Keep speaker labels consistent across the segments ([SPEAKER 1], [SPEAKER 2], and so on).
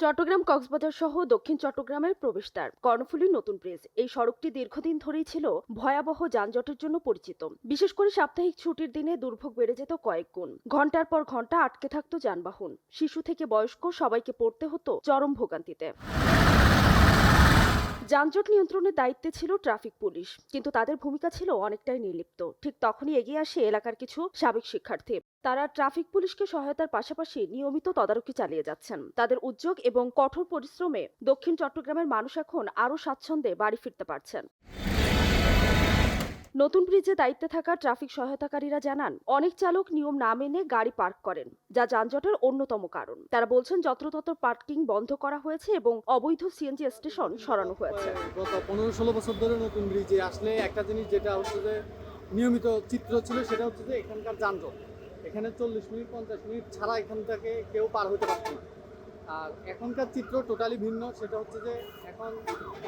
[SPEAKER 1] চট্টগ্রাম কক্সবাজার সহ দক্ষিণ চট্টগ্রামের প্রবেশদ্বার কর্ণফুলী নতুন ব্রিজ। এই সড়কটি দীর্ঘদিন ধরেই ছিল ভয়াবহ যানজটের জন্য পরিচিত। বিশেষ করে সাপ্তাহিক ছুটির দিনে দুর্ভোগ বেড়ে যেত কয়েক গুণ। ঘন্টার পর ঘন্টা আটকে থাকতো যানবাহন। শিশু থেকে বয়স্ক সবাইকে পড়তে হতো চরম ভোগান্তিতে। যানজট নিয়ন্ত্রণের দায়িত্বে ছিল ট্রাফিক পুলিশ, কিন্তু তাদের ভূমিকা ছিল অনেকটাই নির্লিপ্ত। ঠিক তখনই এগিয়ে আসে এলাকার কিছু সাবেক শিক্ষার্থী। তারা ট্রাফিক পুলিশকে সহায়তার পাশাপাশি নিয়মিত তদারকি চালিয়ে যাচ্ছেন। তাদের উদ্যোগ এবং কঠোর পরিশ্রমে দক্ষিণ চট্টগ্রামের মানুষ এখন আরও স্বাচ্ছন্দ্যে বাড়ি ফিরতে পারছেন। নতুন ব্রিজে দায়িত্বে থাকা ট্রাফিক সহায়তাকারীরা জানান, অনেক চালক নিয়ম না মেনে গাড়ি পার্ক করেন, যা যানজটের অন্যতম কারণ। তারা বলছেন, যত্রতত্র পার্কিং বন্ধ করা হয়েছে এবং অবৈধ সিএনজি স্টেশন সরানো হয়েছে।
[SPEAKER 2] গত 15-16 বছর ধরে নতুন ব্রিজে আসলে একটা জিনিস যেটা হচ্ছে যে নিয়মিত চিত্র ছিল, সেটা হচ্ছে যে এখানকার যানজট। এখানে 40 মিনিট 50 মিনিট ছাড়া এখান থেকে কেউ পার হতে পারত না। আর এখনকার চিত্র টোটালি ভিন্ন। সেটা হচ্ছে যে এখন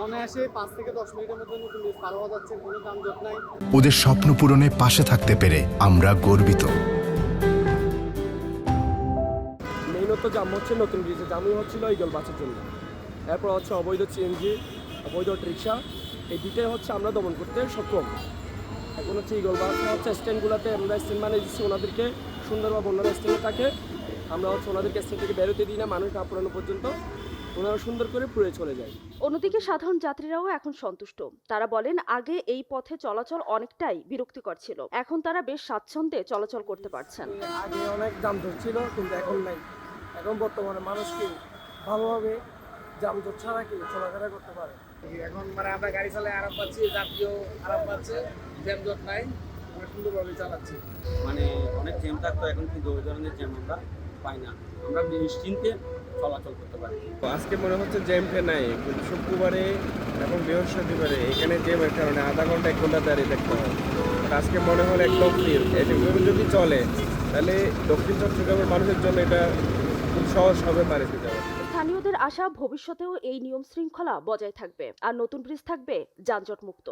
[SPEAKER 2] অনায়াসে 5 থেকে 10 মিনিটের মধ্যে নতুন ব্রিজ পার হওয়া যাচ্ছে, কোনো যানজট নাই।
[SPEAKER 3] ওদের স্বপ্ন পূরণে পাশে থাকতে পেরে আমরা গর্বিত।
[SPEAKER 4] মেইনত জাম হচ্ছে নতুন ব্রিজে জামই হচ্ছিল ইগল বাসের জন্য। এরপর হচ্ছে অবৈধ সিএনজি, অবৈধ রিক্সা, এই দুটাই হচ্ছে আমরা দমন করতে সক্ষম। এখন হচ্ছে ইগল বাস হচ্ছে স্ট্যান্ডগুলোতে আমরা স্ট্যান্ড বানিয়ে দিচ্ছি ওনাদেরকে সুন্দরভাবে ওনারা স্ট্যান্ডে থাকে। আমরা হচ্ছে ওনাদেরকে স্ট্যান্ড থেকে বেরোতে দিই না, মানুষ না পুরানো পর্যন্ত ওনারা সুন্দর করে পুড়ে চলে যায়।
[SPEAKER 1] অন্যদিকে সাধারণ যাত্রীরাও এখন সন্তুষ্ট। তারা বলেন, আগে এই পথে চলাচল অনেকটাই বিরক্তিকর ছিল, এখন তারা বেশ স্বাচ্ছন্দ্যে চলাচল করতে পারছেন।
[SPEAKER 4] আগে অনেক যানজট ছিল, কিন্তু এখন নাই। এখন বর্তমানে মানুষ কি ভালোভাবে যানজট ছাড়া কি চলাফেরা করতে পারে।
[SPEAKER 5] এখন আমরা গাড়ি চালায় আরাম পাচ্ছি, যাত্রীও আরাম পাচ্ছে, যানজট নাই, আমরা সুন্দরভাবে চালাচ্ছি।
[SPEAKER 6] অনেক জ্যাম থাকতো, এখন কিন্তু ওই ধরনের জ্যাম আমরা পাই না, আমরা নিশ্চিন্তে চলাচল করতে পারি।
[SPEAKER 7] আজকে মনে হচ্ছে জ্যামটা নাই, কিন্তু শুক্রবারে এবং বৃহস্পতিবারে এখানে জ্যামের কারণে আধা ঘন্টা 1 ঘন্টা দাঁড়িয়ে থাকতে হয়। আজকে মনে হলো একদম ক্লিয়ার। এভাবে যদি চলে তাহলে দক্ষিণ চট্টগ্রামের মানুষের জন্য এটা খুব সহজ হবে বাড়িতে যাওয়া।
[SPEAKER 1] স্থানীয়দের আশা, ভবিষ্যতেও এই নিয়ম শৃঙ্খলা বজায় থাকবে আর নতুন ব্রিজ থাকবে যানজট মুক্ত।